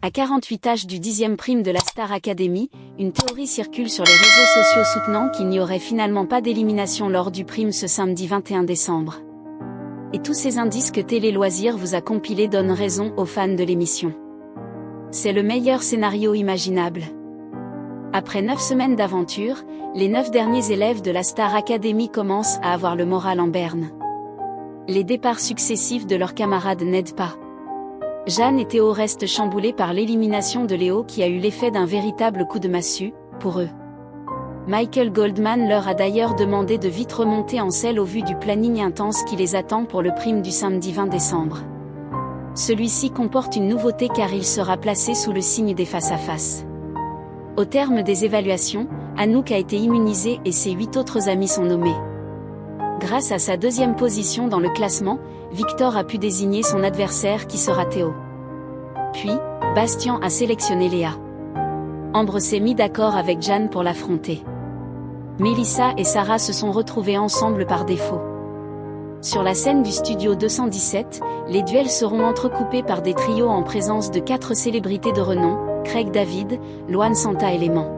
À 48 âges du 10e prime de la Star Academy, une théorie circule sur les réseaux sociaux soutenant qu'il n'y aurait finalement pas d'élimination lors du prime ce samedi 21 décembre. Et tous ces indices que Télé Loisirs vous a compilés donnent raison aux fans de l'émission. C'est le meilleur scénario imaginable. Après 9 semaines d'aventure, les 9 derniers élèves de la Star Academy commencent à avoir le moral en berne. Les départs successifs de leurs camarades n'aident pas. Jeanne et Théo restent chamboulés par l'élimination de Léo qui a eu l'effet d'un véritable coup de massue, pour eux. Michael Goldman leur a d'ailleurs demandé de vite remonter en selle au vu du planning intense qui les attend pour le prime du samedi 20 décembre. Celui-ci comporte une nouveauté car il sera placé sous le signe des face-à-face. Au terme des évaluations, Anouk a été immunisée et ses 8 autres amis sont nommés. Grâce à sa 2e position dans le classement, Victor a pu désigner son adversaire qui sera Théo. Puis, Bastien a sélectionné Léa. Ambre s'est mis d'accord avec Jeanne pour l'affronter. Mélissa et Sarah se sont retrouvées ensemble par défaut. Sur la scène du studio 217, les duels seront entrecoupés par des trios en présence de 4 célébrités de renom, Craig David, Loane Santa et Léman.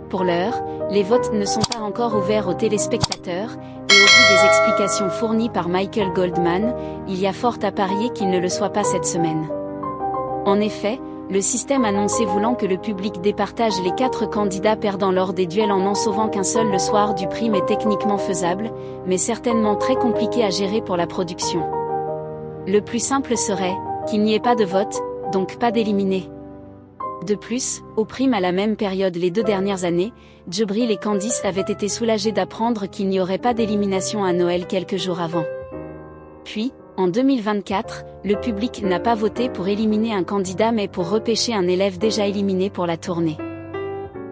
Pour l'heure, les votes ne sont pas encore ouverts aux téléspectateurs, et au vu des explications fournies par Michael Goldman, il y a fort à parier qu'il ne le soit pas cette semaine. En effet, le système annoncé voulant que le public départage les 4 candidats perdant lors des duels en n'en sauvant qu'un seul le soir du prime est techniquement faisable, mais certainement très compliqué à gérer pour la production. Le plus simple serait qu'il n'y ait pas de vote, donc pas d'éliminés. De plus, au prime à la même période les 2 dernières années, Djibril et Candice avaient été soulagés d'apprendre qu'il n'y aurait pas d'élimination à Noël quelques jours avant. Puis, en 2024, le public n'a pas voté pour éliminer un candidat mais pour repêcher un élève déjà éliminé pour la tournée.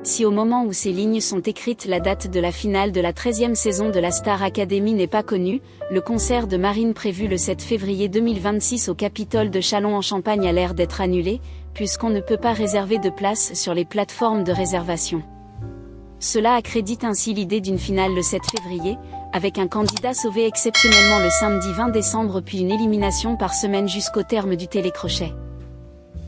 Si au moment où ces lignes sont écrites la date de la finale de la 13e saison de la Star Academy n'est pas connue, le concert de Marine prévu le 7 février 2026 au Capitole de Châlons-en-Champagne a l'air d'être annulé, puisqu'on ne peut pas réserver de place sur les plateformes de réservation. Cela accrédite ainsi l'idée d'une finale le 7 février, avec un candidat sauvé exceptionnellement le samedi 20 décembre puis une élimination par semaine jusqu'au terme du télécrochet.